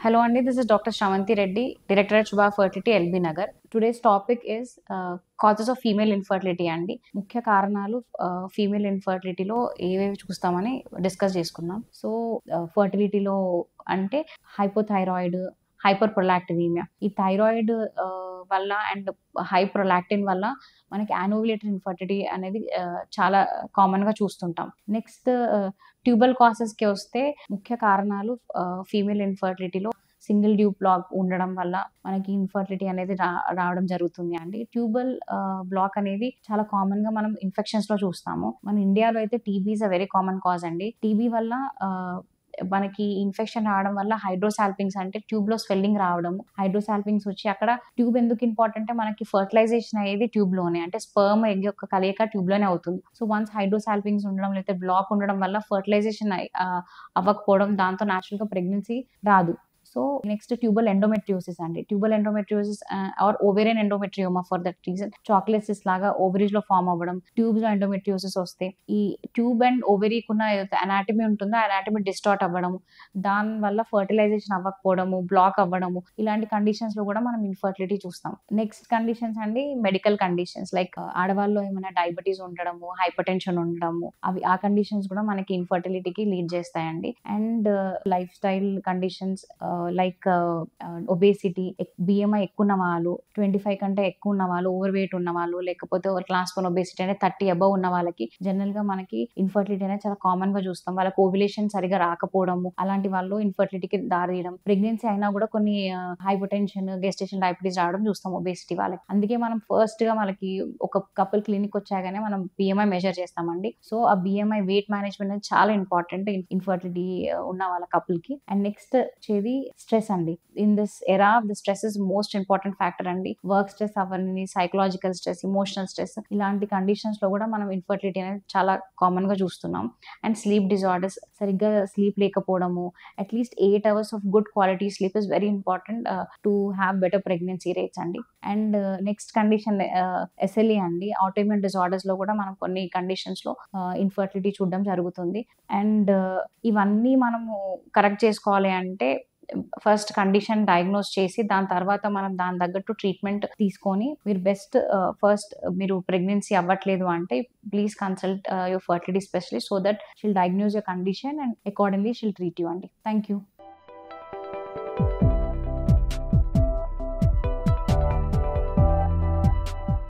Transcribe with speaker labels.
Speaker 1: Hello, Andy. This is Dr. Shravanti Reddy, Director at Shubha Fertility, LB Nagar. Today's topic is causes of female infertility అండి. ముఖ్య కారణాలు female ఇన్ఫర్టిలిటీలో ఏవేవి చూస్తామని discuss చేసుకుందాం. So ఫర్టిలిటీలో అంటే hypothyroid, hyper ప్రొలాక్టినీమియా, ఈ thyroid వల్ల అండ్ హై ప్రొలాక్టిన్ వల్ల మనకి యానోవులేటరీ ఇన్ఫర్టిలిటీ అనేది చాలా కామన్గా చూస్తుంటాం. నెక్స్ట్ ట్యూబల్ కాసెస్కి వస్తే ముఖ్య కారణాలు ఫీమేల్ ఇన్ఫర్టిలిటీలో సింగిల్ ట్యూబ్ బ్లాక్ ఉండడం వల్ల మనకి ఇన్ఫర్టిలిటీ అనేది రావడం జరుగుతుంది అండి. ట్యూబల్ బ్లాక్ అనేది చాలా కామన్ గా మనం ఇన్ఫెక్షన్స్ లో చూస్తాము. మన ఇండియాలో అయితే TB is a very common cause అండి. టీబీ వల్ల మనకి ఇన్ఫెక్షన్ రావడం వల్ల హైడ్రోసాల్పింగ్స్ అంటే ట్యూబ్ లో స్వెల్లింగ్ రావడం, హైడ్రోసాల్పింగ్స్ వచ్చి అక్కడ ట్యూబ్ ఎందుకు ఇంపార్టెంట్, మనకి ఫర్టిలైజేషన్ అయ్యేది ట్యూబ్ లోనే, అంటే స్పర్మ్ ఎగ్ యొక్క కలయిక ట్యూబ్ లోనే అవుతుంది. సో వన్స్ హైడ్రోసాల్పింగ్స్ ఉండడం లేకపోతే బ్లాక్ ఉండడం వల్ల ఫర్టిలైజేషన్ అవ్వకపోవడం, దాంతో న్యాచురల్ గా ప్రెగ్నెన్సీ రాదు. సో నెక్స్ట్ ట్యూబల్ ఎండోమెట్రియోసిస్ అండి. Tubal endometriosis or ovarian endometrioma for that reason chocolate cysts లాగా ఓవరీస్ లో ఫామ్ అవ్వడం, ట్యూబ్స్ లో ఎండోమెట్రియోసిస్ వస్తే ఈ ట్యూబ్ అండ్ ఓవరీకున్న అనాటమీ ఉంటుందో అనాటమీ డిస్టార్ట్ అవ్వడం, దాని వల్ల ఫర్టిలైజేషన్ అవ్వకపోవడము, బ్లాక్ అవ్వడము, ఇలాంటి కండిషన్స్ లో కూడా మనం ఇన్ఫర్టిలిటీ చూస్తాం. నెక్స్ట్ కండిషన్స్ అండి మెడికల్ కండిషన్స్ లైక్ ఆడవాళ్ళు ఏమైనా డయాబెటీస్ ఉండడము, హైపర్ టెన్షన్ ఉండడము, అవి ఆ కండిషన్స్ కూడా మనకి ఇన్ఫర్టిలిటీకి లీడ్ చేస్తాయండి. And lifestyle conditions like obesity, BMI ఎక్కువ ఉన్న వాళ్ళు, 25 కంటే ఎక్కువ ఉన్న వాళ్ళు, ఓవర్ వెయిట్ ఉన్న వాళ్ళు, లేకపోతే క్లాస్ 1 ఒబేసిటీ అనేది 30 అబవ్ ఉన్న వాళ్ళకి జనరల్ గా మనకి ఇన్ఫర్టిలిటీ అనేది చాలా కామన్ గా చూస్తాం. వాళ్ళకి ఓవ్యులేషన్ సరిగా రాకపోవడము, అలాంటి వాళ్ళు ఇన్ఫర్టిలిటీకి దారితీయడం, ప్రెగ్నెన్సీ అయినా కూడా కొన్ని హైపర్ టెన్షన్, గెస్టేషన్ డయాబెటీస్ రావడం చూస్తాం ఒబేసిటీ వాళ్ళకి. అందుకే మనం ఫస్ట్ గా మనకి ఒక కపుల్ క్లినిక్ వచ్చాగానే మనం బిఎంఐ మెజర్ చేస్తామండి. సో ఆ బిఎంఐ వెయిట్ మేనేజ్మెంట్ అనేది చాలా ఇంపార్టెంట్ ఇన్ఫర్టిలిటీ ఉన్న వాళ్ళ కపుల్ కి. అండ్ నెక్స్ట్ వచ్చేది స్ట్రెస్ అండి. In this era the stress is most important factor అండి. వర్క్ స్ట్రెస్ అవన్నీ, సైకలాజికల్ స్ట్రెస్, ఇమోషనల్ స్ట్రెస్, ఇలాంటి కండిషన్స్ లో కూడా మనం ఇన్ఫర్టిలిటీ అనేది చాలా కామన్ గా చూస్తున్నాం. అండ్ స్లీప్ డిజార్డర్స్, సరిగ్గా స్లీప్ లేకపోవడము, at least 8 hours of good quality sleep is very important to have better pregnancy rates అండి. అండ్ నెక్స్ట్ కండిషన్ ఎస్ఎల్ఈ అండి. ఆటోఇమ్యూన్ డిజార్డర్స్ లో కూడా మనం కొన్ని కండిషన్స్ లో ఇన్ఫర్టిలిటీ చూడడం జరుగుతుంది. అండ్ ఇవన్నీ మనము కరెక్ట్ చేసుకోవాలి అంటే ఫస్ట్ కండిషన్ డయాగ్నోస్ చేసి దాని తర్వాత మనం దాని తగ్గట్టు ట్రీట్మెంట్ తీసుకొని, మీరు ఫస్ట్ మీరు ప్రెగ్నెన్సీ అవ్వట్లేదు అంటే please consult your fertility specialist so that she'll diagnose your condition and accordingly she'll treat you అండి. Thank you.